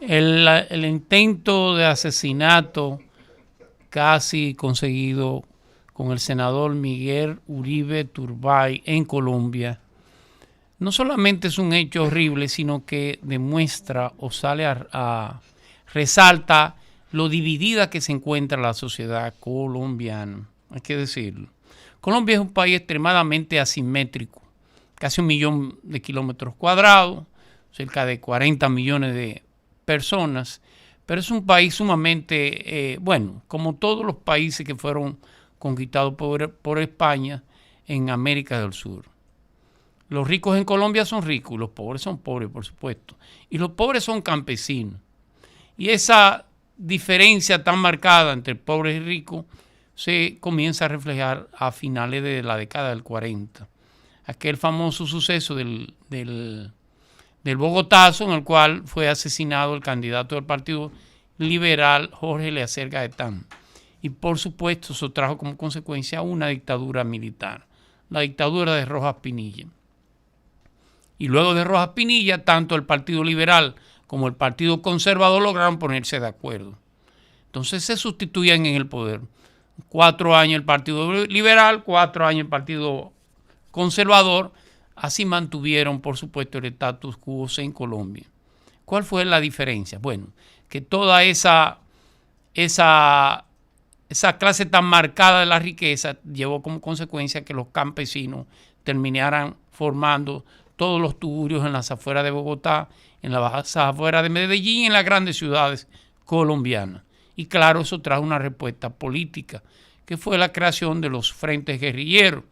El intento de asesinato casi conseguido con el senador Miguel Uribe Turbay en Colombia no solamente es un hecho horrible, sino que demuestra o resalta lo dividida que se encuentra la sociedad colombiana. Hay que decirlo. Colombia es un país extremadamente asimétrico, casi 1.000.000 de kilómetros cuadrados, cerca de 40 millones de personas, pero es un país sumamente, como todos los países que fueron conquistados por España en América del Sur. Los ricos en Colombia son ricos y los pobres son pobres, por supuesto. Y los pobres son campesinos. Y esa diferencia tan marcada entre pobres y ricos se comienza a reflejar a finales de la década del 40. Aquel famoso suceso del Bogotazo, en el cual fue asesinado el candidato del Partido Liberal, Jorge Eliezer Gaitán. Y por supuesto eso trajo como consecuencia una dictadura militar, la dictadura de Rojas Pinilla. Y luego de Rojas Pinilla, tanto el Partido Liberal como el Partido Conservador lograron ponerse de acuerdo. Entonces se sustituían en el poder. 4 años el Partido Liberal, 4 años el Partido Conservador. Así mantuvieron, por supuesto, el status quo en Colombia. ¿Cuál fue la diferencia? Bueno, que toda esa clase tan marcada de la riqueza llevó como consecuencia que los campesinos terminaran formando todos los tugurios en las afueras de Bogotá, en las afueras de Medellín y en las grandes ciudades colombianas. Y claro, eso trajo una respuesta política, que fue la creación de los frentes guerrilleros,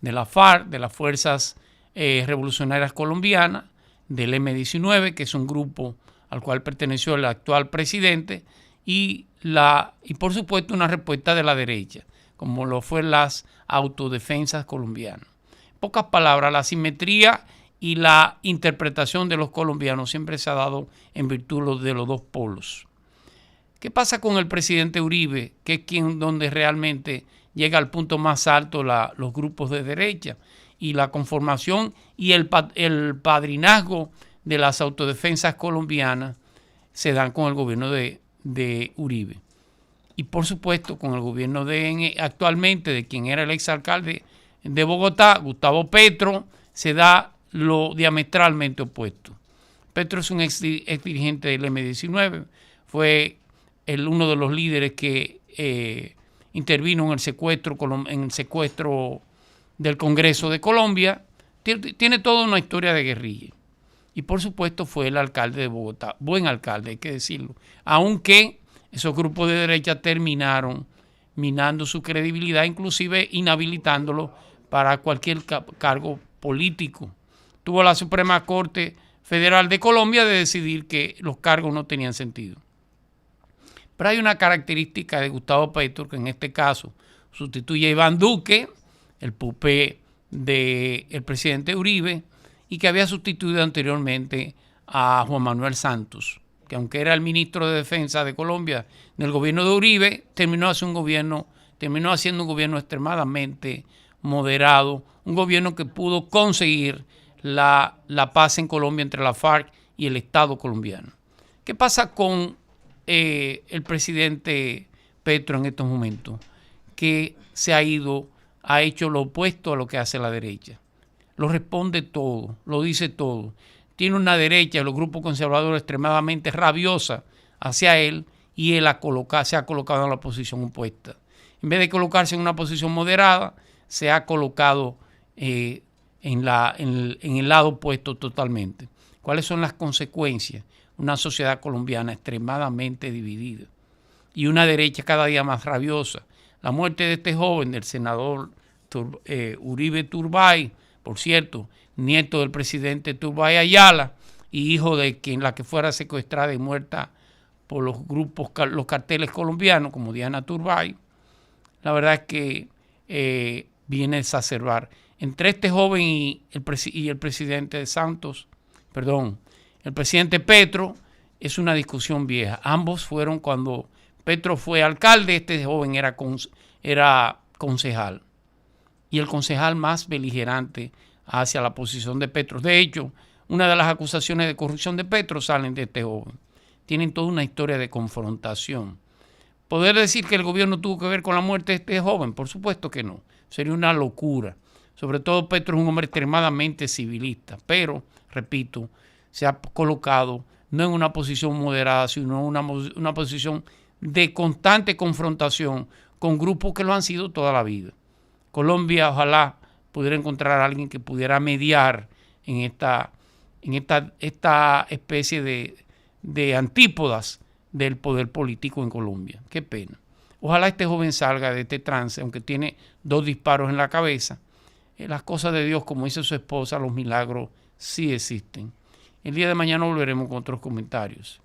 de la FARC, de las Fuerzas Revolucionarias Colombianas, del M-19, que es un grupo al cual perteneció el actual presidente, y por supuesto una respuesta de la derecha, como lo fue las autodefensas colombianas. En pocas palabras, la asimetría y la interpretación de los colombianos siempre se ha dado en virtud de los dos polos. ¿Qué pasa con el presidente Uribe, que es donde realmente llega al punto más alto los grupos de derecha y la conformación y el padrinazgo de las autodefensas colombianas se dan con el gobierno de Uribe? Y por supuesto con el gobierno actualmente de quien era el exalcalde de Bogotá, Gustavo Petro, se da lo diametralmente opuesto. Petro es un ex dirigente del M-19, fue uno de los líderes que intervino en el secuestro del Congreso de Colombia. Tiene toda una historia de guerrilla. Y por supuesto fue el alcalde de Bogotá, buen alcalde, hay que decirlo. Aunque esos grupos de derecha terminaron minando su credibilidad, inclusive inhabilitándolo para cualquier cargo político. Tuvo la Suprema Corte Federal de Colombia de decidir que los cargos no tenían sentido. Pero hay una característica de Gustavo Petro, que en este caso sustituye a Iván Duque, el pupé del presidente Uribe, y que había sustituido anteriormente a Juan Manuel Santos, que aunque era el ministro de Defensa de Colombia del gobierno de Uribe, terminó haciendo un gobierno extremadamente moderado, un gobierno que pudo conseguir la paz en Colombia entre la FARC y el Estado colombiano. ¿Qué pasa con el presidente Petro en estos momentos? Que ha hecho lo opuesto a lo que hace la derecha. Lo responde todo, lo dice todo. Tiene una derecha, los grupos conservadores extremadamente rabiosa hacia él, y él se ha colocado en la posición opuesta. En vez de colocarse en una posición moderada, se ha colocado en el lado opuesto totalmente. ¿Cuáles son las consecuencias? Una sociedad colombiana extremadamente dividida y una derecha cada día más rabiosa. La muerte de este joven, del senador Uribe Turbay, por cierto, nieto del presidente Turbay Ayala y hijo de la que fuera secuestrada y muerta por los carteles colombianos como Diana Turbay, la verdad es que viene a exacerbar. Entre este joven y el presidente el presidente Petro, es una discusión vieja. Ambos fueron, cuando Petro fue alcalde, este joven era concejal. Y el concejal más beligerante hacia la posición de Petro. De hecho, una de las acusaciones de corrupción de Petro salen de este joven. Tienen toda una historia de confrontación. ¿Poder decir que el gobierno tuvo que ver con la muerte de este joven? Por supuesto que no. Sería una locura. Sobre todo Petro es un hombre extremadamente civilista, pero, repito, se ha colocado no en una posición moderada, sino en una posición de constante confrontación con grupos que lo han sido toda la vida. Colombia ojalá pudiera encontrar a alguien que pudiera mediar en esta especie de antípodas del poder político en Colombia. Qué pena. Ojalá este joven salga de este trance, aunque tiene 2 disparos en la cabeza. Las cosas de Dios, como dice su esposa, los milagros sí existen. El día de mañana volveremos con otros comentarios.